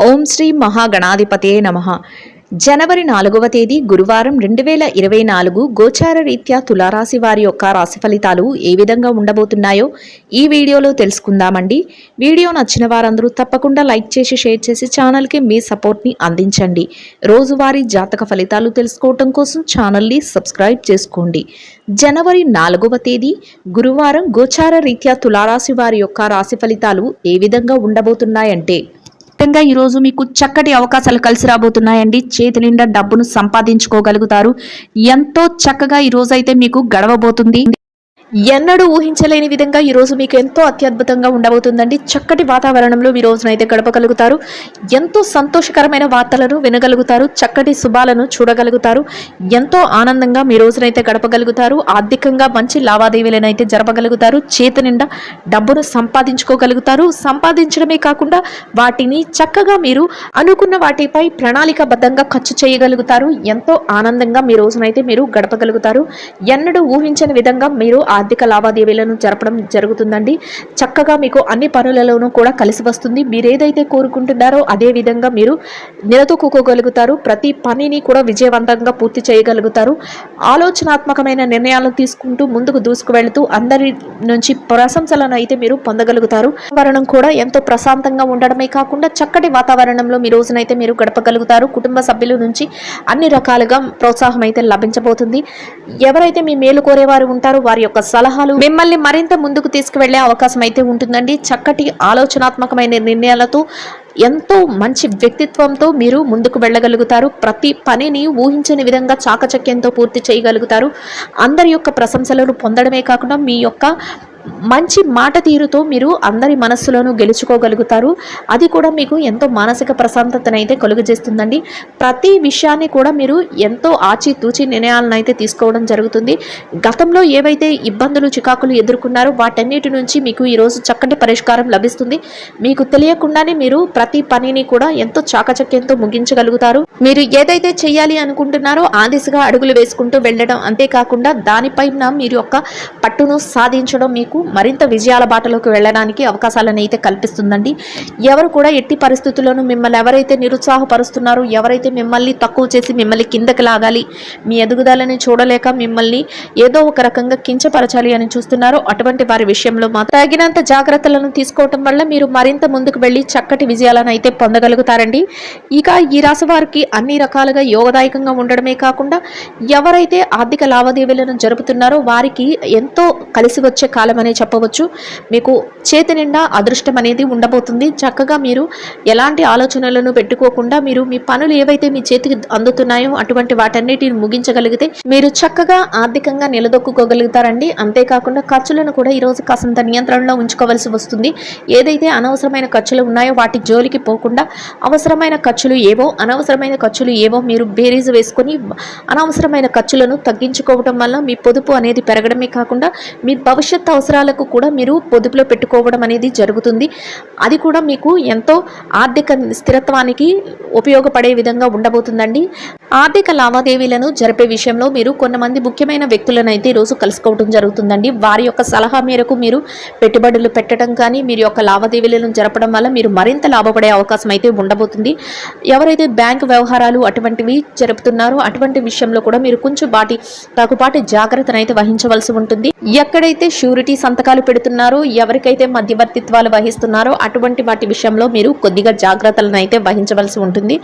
ఓం శ్రీ మహాగణాధిపతే నమః. జనవరి 4వ తేదీ గురువారం 2024 గోచార రీత్యా తులారాశి వారి యొక్క రాశి ఫలితాలు ఏ విధంగా ఉండబోతున్నాయో ఈ వీడియోలో తెలుసుకుందామండి. వీడియో నచ్చిన వారందరూ తప్పకుండా లైక్ చేసి షేర్ చేసి ఛానల్కి మీ సపోర్ట్ని అందించండి. రోజువారీ జాతక ఫలితాలు తెలుసుకోవటం కోసం ఛానల్ని సబ్స్క్రైబ్ చేసుకోండి. జనవరి 4వ తేదీ గురువారం గోచార రీత్యా తులారాశి వారి యొక్క రాశి ఫలితాలు ఏ విధంగా ఉండబోతున్నాయంటే, ఈరోజు మీకు చక్కటి అవకాశాలు కలిసి రాబోతున్నాయండి. చేతి నిండా డబ్బును సంపాదించుకోగలుగుతారు. ఎంతో చక్కగా ఈ రోజు అయితే మీకు గడవబోతుంది. ఎన్నడూ ఊహించలేని విధంగా ఈ రోజు మీకు ఎంతో అత్యద్భుతంగా ఉండబోతుందండి. చక్కటి వాతావరణంలో మీ రోజునైతే గడపగలుగుతారు. ఎంతో సంతోషకరమైన వార్తలను వినగలుగుతారు. చక్కటి శుభాలను చూడగలుగుతారు. ఎంతో ఆనందంగా మీ రోజునైతే గడపగలుగుతారు. ఆర్థికంగా మంచి లావాదేవీలను అయితే జరపగలుగుతారు. చేతి నిండా డబ్బును సంపాదించుకోగలుగుతారు. సంపాదించడమే కాకుండా వాటిని చక్కగా మీరు అనుకున్న వాటిపై ప్రణాళికాబద్ధంగా ఖర్చు చేయగలుగుతారు. ఎంతో ఆనందంగా మీ రోజునైతే మీరు గడపగలుగుతారు. ఎన్నడూ ఊహించని విధంగా మీరు ఆర్థిక లావాదేవీలను జరపడం జరుగుతుందండి. చక్కగా మీకు అన్ని పనులలోనూ కూడా కలిసి వస్తుంది. మీరు ఏదైతే కోరుకుంటున్నారో అదే విధంగా మీరు నిలదొక్కుకోగలుగుతారు. ప్రతి పనిని కూడా విజయవంతంగా పూర్తి చేయగలుగుతారు. ఆలోచనాత్మకమైన నిర్ణయాలను తీసుకుంటూ ముందుకు దూసుకు వెళుతూ అందరి నుంచి ప్రశంసలను అయితే మీరు పొందగలుగుతారు. వాతావరణం కూడా ఎంతో ప్రశాంతంగా ఉండడమే కాకుండా చక్కటి వాతావరణంలో మీ రోజునైతే మీరు గడపగలుగుతారు. కుటుంబ సభ్యుల నుంచి అన్ని రకాలుగా ప్రోత్సాహం అయితే లభించబోతుంది. ఎవరైతే మీ మేలు కోరేవారు ఉంటారో వారి యొక్క సలహాలు మిమ్మల్ని మరింత ముందుకు తీసుకువెళ్లే అవకాశం అయితే ఉంటుందండి. చక్కటి ఆలోచనాత్మకమైన నిర్ణయాలతో ఎంతో మంచి వ్యక్తిత్వంతో మీరు ముందుకు వెళ్ళగలుగుతారు. ప్రతి పనిని ఊహించని విధంగా చాకచక్యంతో పూర్తి చేయగలుగుతారు. అందరి యొక్క ప్రశంసలను పొందడమే కాకుండా మీ యొక్క మంచి మాట తీరుతో మీరు అందరి మనస్సులను గెలుచుకోగలుగుతారు. అది కూడా మీకు ఎంతో మానసిక ప్రశాంతతను అయితే కలుగజేస్తుందండి. ప్రతి విషయాన్ని కూడా మీరు ఎంతో ఆచితూచి నిర్ణయాలను అయితే తీసుకోవడం జరుగుతుంది. గతంలో ఏవైతే ఇబ్బందులు చికాకులు ఎదుర్కొన్నారో వాటన్నిటి నుంచి మీకు ఈరోజు చక్కటి పరిష్కారం లభిస్తుంది. మీకు తెలియకుండానే మీరు ప్రతి పనిని కూడా ఎంతో చాకచక్యంతో ముగించగలుగుతారు. మీరు ఏదైతే చేయాలి అనుకుంటున్నారో ఆ దిశగా అడుగులు వేసుకుంటూ వెళ్ళడం, అంతేకాకుండా దానిపైన మీరు యొక్క పట్టును సాధించడం మీకు మరింత విజయాల బాటలోకి వెళ్ళడానికి అవకాశాలను అయితే కల్పిస్తుందండి. ఎవరు కూడా ఎట్టి పరిస్థితుల్లోనూ మిమ్మల్ని ఎవరైతే నిరుత్సాహపరుస్తున్నారో, ఎవరైతే మిమ్మల్ని తక్కువ చేసి మిమ్మల్ని కిందకి లాగాలి, మీ ఎదుగుదలని చూడలేక మిమ్మల్ని ఏదో ఒక రకంగా కించపరచాలి అని చూస్తున్నారో అటువంటి వారి విషయంలో మాత్రం తగినంత జాగ్రత్తలను తీసుకోవటం వల్ల మీరు మరింత ముందుకు వెళ్ళి చక్కటి విజయాలను అయితే పొందగలుగుతారండి. ఇక ఈ రాశి వారికి అన్ని రకాలుగా యోగదాయకంగా ఉండడమే కాకుండా ఎవరైతే ఆర్థిక లావాదేవీలను జరుపుతున్నారో వారికి ఎంతో కలిసి వచ్చే కాలం అనే చెప్పవచ్చు. మీకు చేతి నిండా అదృష్టం అనేది ఉండబోతుంది. చక్కగా మీరు ఎలాంటి ఆలోచనలను పెట్టుకోకుండా మీరు మీ పనులు ఏవైతే మీ చేతికి అందుతున్నాయో అటువంటి వాటన్నిటిని ముగించగలిగితే మీరు చక్కగా ఆర్థికంగా నిలదొక్కుకోగలుగుతారండి. అంతేకాకుండా ఖర్చులను కూడా ఈరోజు కాసంత నియంత్రణలో ఉంచుకోవాల్సి వస్తుంది. ఏదైతే అనవసరమైన ఖర్చులు ఉన్నాయో వాటి జోలికి పోకుండా అవసరమైన ఖర్చులు ఏవో అనవసరమైన ఖర్చులు ఏవో మీరు బేరీజు వేసుకొని అనవసరమైన ఖర్చులను తగ్గించుకోవడం వల్ల మీ పొదుపు అనేది పెరగడమే కాకుండా మీ భవిష్యత్ అవసరాలకు కూడా మీరు పొదుపులో పెట్టుకోవడం అనేది జరుగుతుంది. అది కూడా మీకు ఎంతో ఆర్థిక స్థిరత్వానికి ఉపయోగపడే విధంగా ఉండబోతుందండి. ఆర్థిక లావాదేవీలను జరిపే విషయంలో మీరు కొంతమంది ముఖ్యమైన వ్యక్తులను అయితే ఈరోజు కలుసుకోవడం జరుగుతుందండి. వారి యొక్క సలహా మేరకు మీరు పెట్టుబడులు పెట్టడం కానీ మీరు యొక్క లావాదేవీలను జరపడం వల్ల మీరు మరింత లాభపడే అవకాశం అయితే ఉండబోతుంది. ఎవరైతే బ్యాంకు వ్యవహారాలు అటువంటివి జరుపుతున్నారో అటువంటి విషయంలో కూడా మీరు కొంచెం తాకుపాటి జాగ్రత్తను అయితే వహించవలసి ఉంటుంది. ఎక్కడైతే షూరిటీ సంతకాలు పెడుతున్నారో, ఎవరికైతే మధ్యవర్తిత్వాలు వహిస్తున్నారో అటువంటి వాటి విషయంలో మీరు కొద్దిగా జాగ్రత్తలను అయితే వహించవలసి ఉంటుంది.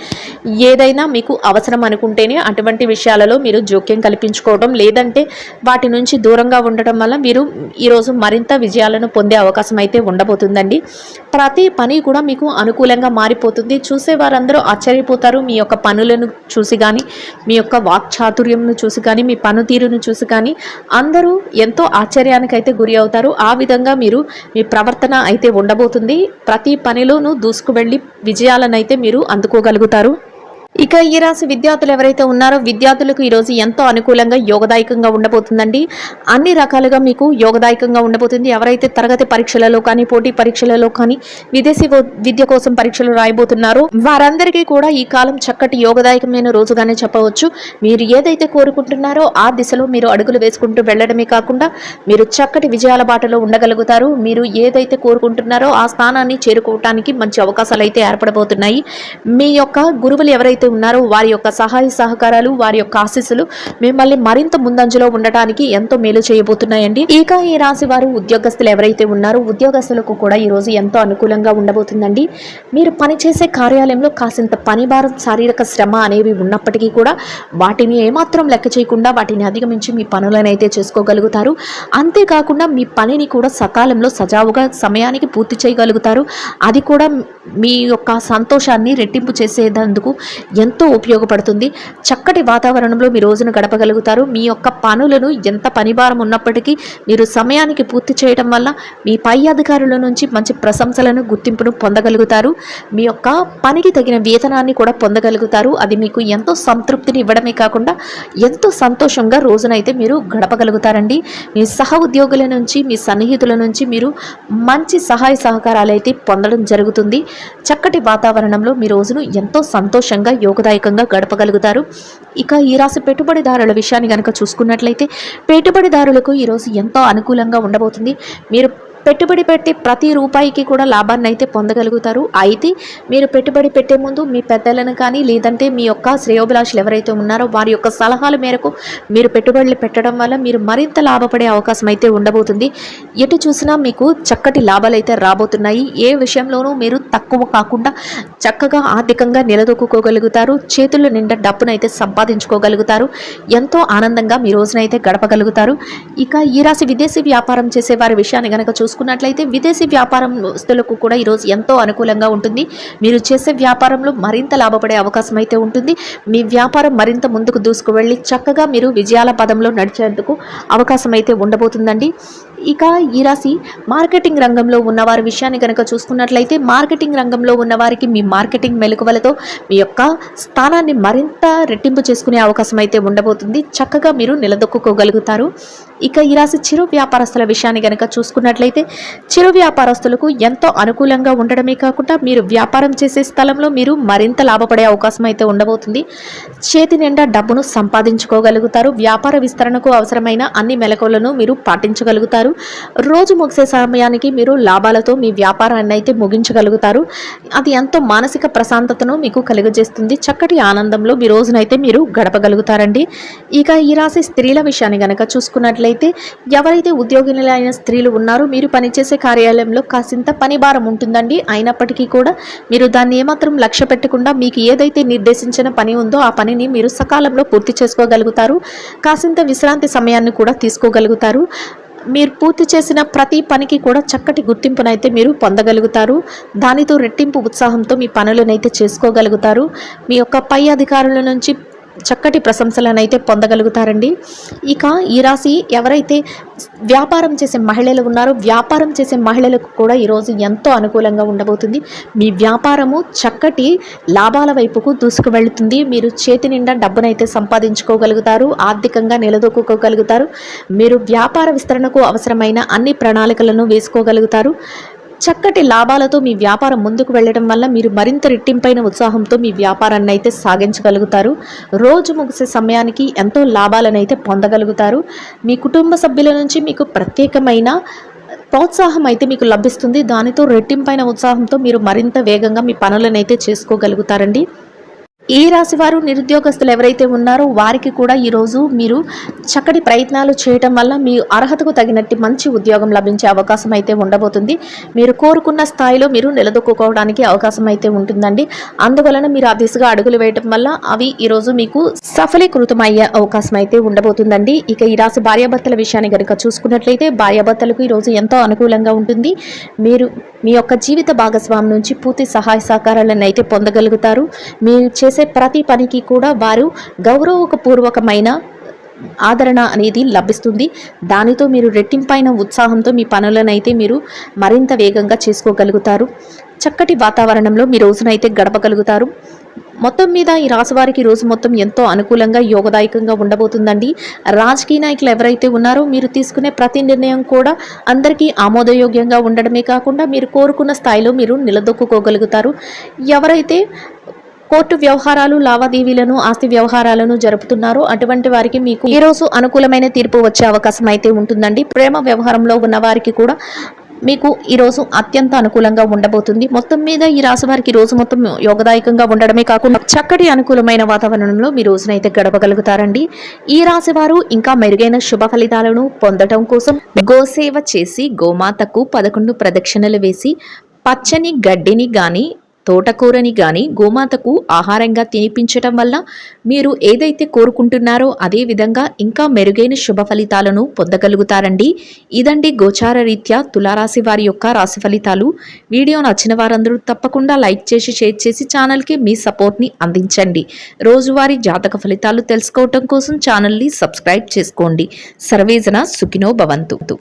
ఏదైనా మీకు అవసరం అనుకుంటేనే అటువంటి విషయాలలో మీరు జోక్యం కల్పించుకోవడం, లేదంటే వాటి నుంచి దూరంగా ఉండటం వల్ల మీరు ఈరోజు మరింత విజయాలను పొందే అవకాశం అయితే ఉండబోతుందండి. ప్రతి పని కూడా మీకు అనుకూలంగా మారిపోతుంది. చూసేవారందరూ ఆశ్చర్యపోతారు. మీ యొక్క పనులను చూసి కానీ, మీ యొక్క వాక్చాతుర్యంను చూసి కానీ, మీ పనితీరును చూసి కానీ అందరూ ఎంతో ఆశ్చర్యానికైతే గురి అవుతారు. ఆ విధంగా మీరు మీ ప్రవర్తన అయితే ఉండబోతుంది. ప్రతి పనిలోనూ దూసుకు వెళ్ళి విజయాలను అయితే మీరు అందుకోగలుగుతారు. ఇక ఈ రాశి విద్యార్థులు ఎవరైతే ఉన్నారో విద్యార్థులకు ఈరోజు ఎంతో అనుకూలంగా యోగదాయకంగా ఉండబోతుందండి. అన్ని రకాలుగా మీకు యోగదాయకంగా ఉండబోతుంది. ఎవరైతే తరగతి పరీక్షలలో కానీ పోటీ పరీక్షలలో కానీ విదేశీ విద్య కోసం పరీక్షలు రాయబోతున్నారో వారందరికీ కూడా ఈ కాలం చక్కటి యోగదాయకమైన రోజుగానే చెప్పవచ్చు. మీరు ఏదైతే కోరుకుంటున్నారో ఆ దిశలో మీరు అడుగులు వేసుకుంటూ వెళ్ళడమే కాకుండా మీరు చక్కటి విజయాల బాటలో ఉండగలుగుతారు. మీరు ఏదైతే కోరుకుంటున్నారో ఆ స్థానాన్ని చేరుకోవటానికి మంచి అవకాశాలు అయితే ఏర్పడబోతున్నాయి. మీ యొక్క గురువులు ఎవరైతే ఉన్నారో వారి యొక్క సహాయ సహకారాలు వారి యొక్క ఆశీస్సులు మిమ్మల్ని మరింత ముందంజలో ఉండటానికి ఎంతో మేలు చేయబోతున్నాయండి. ఇక ఈ రాశి వారు ఉద్యోగస్తులు ఎవరైతే ఉన్నారో ఉద్యోగస్తులకు కూడా ఈ రోజు ఎంతో అనుకూలంగా ఉండబోతుందండి. మీరు పనిచేసే కార్యాలయంలో కాసింత పని భారం శారీరక శ్రమ అనేవి ఉన్నప్పటికీ కూడా వాటిని ఏమాత్రం లెక్క చేయకుండా వాటిని అధిగమించి మీ పనులను అయితే చేసుకోగలుగుతారు. అంతేకాకుండా మీ పనిని కూడా సకాలంలో సజావుగా సమయానికి పూర్తి చేయగలుగుతారు. అది కూడా మీ యొక్క సంతోషాన్ని రెట్టింపు చేసేందుకు ఎంతో ఉపయోగపడుతుంది. చక్కటి వాతావరణంలో మీ రోజును గడపగలుగుతారు. మీ యొక్క పనులను ఎంత పనిభారం ఉన్నప్పటికీ మీరు సమయానికి పూర్తి చేయడం వల్ల మీ పై అధికారుల నుంచి మంచి ప్రశంసలను గుర్తింపును పొందగలుగుతారు. మీ యొక్క పనికి తగిన వేతనాన్ని కూడా పొందగలుగుతారు. అది మీకు ఎంతో సంతృప్తిని ఇవ్వడమే కాకుండా ఎంతో సంతోషంగా రోజునైతే మీరు గడపగలుగుతారండి. మీ సహ ఉద్యోగుల నుంచి మీ సన్నిహితుల నుంచి మీరు మంచి సహాయ సహకారాలు అయితే పొందడం జరుగుతుంది. చక్కటి వాతావరణంలో మీ రోజును ఎంతో సంతోషంగా యోగదాయకంగా గడపగలుగుతారు. ఇక ఈ రాశి పెట్టుబడిదారుల విషయాన్ని కనుక చూసుకున్నట్లయితే పెట్టుబడిదారులకు ఈరోజు ఎంతో అనుకూలంగా ఉండబోతుంది. మీరు పెట్టుబడి పెట్టే ప్రతి రూపాయికి కూడా లాభాన్ని అయితే పొందగలుగుతారు. అయితే మీరు పెట్టుబడి పెట్టే ముందు మీ పెద్దలను కానీ లేదంటే మీ యొక్క శ్రేయోభిలాషులు ఎవరైతే ఉన్నారో వారి యొక్క సలహాల మేరకు మీరు పెట్టుబడులు పెట్టడం వల్ల మీరు మరింత లాభపడే అవకాశం అయితే ఉండబోతుంది. ఎటు చూసినా మీకు చక్కటి లాభాలు అయితే రాబోతున్నాయి. ఏ విషయంలోనూ మీరు తక్కువ కాకుండా చక్కగా ఆర్థికంగా నిలదొక్కుకోగలుగుతారు. చేతుల నిండా డబ్బునైతే సంపాదించుకోగలుగుతారు. ఎంతో ఆనందంగా మీ రోజునైతే గడపగలుగుతారు. ఇక ఈ రాశి విదేశీ వ్యాపారం చేసే వారి విషయాన్ని కనుక చూసుకున్నట్లయితే విదేశీ వ్యాపారస్తులకు కూడా ఈరోజు ఎంతో అనుకూలంగా ఉంటుంది. మీరు చేసే వ్యాపారంలో మరింత లాభపడే అవకాశం అయితే ఉంటుంది. మీ వ్యాపారం మరింత ముందుకు దూసుకువెళ్ళి చక్కగా మీరు విజయాల పదంలో నడిచేందుకు అవకాశం అయితే ఉండబోతుందండి. ఇక ఈ రాశి మార్కెటింగ్ రంగంలో ఉన్నవారి విషయాన్ని కనుక చూసుకున్నట్లయితే మార్కెటింగ్ రంగంలో ఉన్నవారికి మీ మార్కెటింగ్ మెలకువలతో మీ యొక్క స్థానాన్ని మరింత రెట్టింపు చేసుకునే అవకాశం అయితే ఉండబోతుంది. చక్కగా మీరు నిలదొక్కుకోగలుగుతారు. ఇక ఈ రాశి చిరు వ్యాపారస్తుల విషయాన్ని కనుక చూసుకున్నట్లయితే చిరు వ్యాపారస్తులకు ఎంతో అనుకూలంగా ఉండడమే కాకుండా మీరు వ్యాపారం చేసే స్థలంలో మీరు మరింత లాభపడే అవకాశం అయితే ఉండబోతుంది. చేతి నిండా డబ్బును సంపాదించుకోగలుగుతారు. వ్యాపార విస్తరణకు అవసరమైన అన్ని మెలకువలను మీరు పాటించగలుగుతారు. రోజు ముగిసే సమయానికి మీరు లాభాలతో మీ వ్యాపారాన్ని అయితే ముగించగలుగుతారు. అది ఎంతో మానసిక ప్రశాంతతను మీకు కలుగజేస్తుంది. చక్కటి ఆనందంలో మీ రోజునైతే మీరు గడపగలుగుతారండి. ఇక ఈ రాశి స్త్రీల విషయాన్ని కనుక చూసుకున్నట్లయితే ఎవరైతే ఉద్యోగులైన స్త్రీలు ఉన్నారో మీరు పనిచేసే కార్యాలయంలో కాసింత పని భారం ఉంటుందండి. అయినప్పటికీ కూడా మీరు దాన్ని ఏమాత్రం లక్ష్య పెట్టకుండా మీకు ఏదైతే నిర్దేశించిన పని ఉందో ఆ పనిని మీరు సకాలంలో పూర్తి చేసుకోగలుగుతారు. కాసింత విశ్రాంతి సమయాన్ని కూడా తీసుకోగలుగుతారు. మీరు పూర్తి చేసిన ప్రతి పనికి కూడా చక్కటి గుర్తింపునైతే మీరు పొందగలుగుతారు. దానితో రెట్టింపు ఉత్సాహంతో మీ పనులనైతే చేసుకోగలుగుతారు. మీ యొక్క పై అధికారుల నుంచి చక్కటి ప్రశంసలను అయితే పొందగలుగుతారండి. ఇక ఈ రాశి ఎవరైతే వ్యాపారం చేసే మహిళలు ఉన్నారో వ్యాపారం చేసే మహిళలకు కూడా ఈరోజు ఎంతో అనుకూలంగా ఉండబోతుంది. మీ వ్యాపారము చక్కటి లాభాల వైపుకు దూసుకు వెళుతుంది. మీరు చేతి నిండా డబ్బునైతే సంపాదించుకోగలుగుతారు. ఆర్థికంగా నిలదొక్కుకోగలుగుతారు. మీరు వ్యాపార విస్తరణకు అవసరమైన అన్ని ప్రణాళికలను వేసుకోగలుగుతారు. చక్కటి లాభాలతో మీ వ్యాపారం ముందుకు వెళ్ళడం వల్ల మీరు మరింత రెట్టింపైన ఉత్సాహంతో మీ వ్యాపారాన్ని అయితే సాగించగలుగుతారు. రోజు ముగిసే సమయానికి ఎంతో లాభాలను అయితే పొందగలుగుతారు. మీ కుటుంబ సభ్యుల నుంచి మీకు ప్రత్యేకమైన ప్రోత్సాహం అయితే మీకు లభిస్తుంది. దానితో రెట్టింపైన ఉత్సాహంతో మీరు మరింత వేగంగా మీ పనులను అయితే చేసుకోగలుగుతారండి. ఈ రాశి వారు నిరుద్యోగస్తులు ఎవరైతే ఉన్నారో వారికి కూడా ఈరోజు మీరు చక్కటి ప్రయత్నాలు చేయటం వల్ల మీ అర్హతకు తగినట్టు మంచి ఉద్యోగం లభించే అవకాశం అయితే ఉండబోతుంది. మీరు కోరుకున్న స్థాయిలో మీరు నిలదొక్కుకోవడానికి అవకాశం అయితే ఉంటుందండి. అందువలన మీరు ఆ దిశగా అడుగులు వేయటం వల్ల అవి ఈరోజు మీకు సఫలీకృతమయ్యే అవకాశం అయితే ఉండబోతుందండి. ఇక ఈ రాశి భార్యాభర్తల విషయాన్ని కనుక చూసుకున్నట్లయితే భార్యాభర్తలకు ఈరోజు ఎంతో అనుకూలంగా ఉంటుంది. మీరు మీ యొక్క జీవిత భాగస్వామి నుంచి పూర్తి సహాయ సహకారాలను అయితే పొందగలుగుతారు. మీరు చేసే ప్రతి పనికి కూడా వారు గౌరవపూర్వకమైన ఆదరణ అనేది లభిస్తుంది. దానితో మీరు రెట్టింపైన ఉత్సాహంతో మీ పనులనైతే మీరు మరింత వేగంగా చేసుకోగలుగుతారు. చక్కటి వాతావరణంలో మీ రోజునైతే గడపగలుగుతారు. మొత్తం మీద ఈ రాశి వారికి రోజు మొత్తం ఎంతో అనుకూలంగా యోగదాయకంగా ఉండబోతుందండి. రాజకీయ నాయకులు ఎవరైతే ఉన్నారో మీరు తీసుకునే ప్రతి నిర్ణయం కూడా అందరికీ ఆమోదయోగ్యంగా ఉండడమే కాకుండా మీరు కోరుకున్న స్థాయిలో మీరు నిలదొక్కుకోగలుగుతారు. ఎవరైతే కోర్టు వ్యవహారాలు, లావాదేవీలను, ఆస్తి వ్యవహారాలను జరుపుతున్నారో అటువంటి వారికి మీకు ఈ రోజు అనుకూలమైన తీర్పు వచ్చే అవకాశం అయితే ఉంటుందండి. ప్రేమ వ్యవహారంలో ఉన్న వారికి కూడా మీకు ఈరోజు అత్యంత అనుకూలంగా ఉండబోతుంది. మొత్తం మీద ఈ రాశి వారికి రోజు మొత్తం యోగదాయకంగా ఉండడమే కాకుండా చక్కటి అనుకూలమైన వాతావరణంలో మీ రోజునైతే గడపగలుగుతారండి. ఈ రాశి వారు ఇంకా మెరుగైన శుభ ఫలితాలను పొందటం కోసం గోసేవ చేసి గోమాతకు 11 ప్రదక్షిణలు వేసి పచ్చని గడ్డిని గాని తోటకూరని గాని గోమాతకు ఆహారంగా తినిపించటం వల్ల మీరు ఏదైతే కోరుకుంటున్నారో అదే విధంగా ఇంకా మెరుగైన శుభ ఫలితాలను పొందగలుగుతారండి. ఇదండి గోచార రీత్యా తులారాశి వారి యొక్క రాశి ఫలితాలు. వీడియో నచ్చిన వారందరూ తప్పకుండా లైక్ చేసి షేర్ చేసి ఛానల్కి మీ సపోర్ట్ని అందించండి. రోజువారీ జాతక ఫలితాలు తెలుసుకోవటం కోసం ఛానల్ని సబ్స్క్రైబ్ చేసుకోండి. సర్వేజన సుఖినో భవంతు.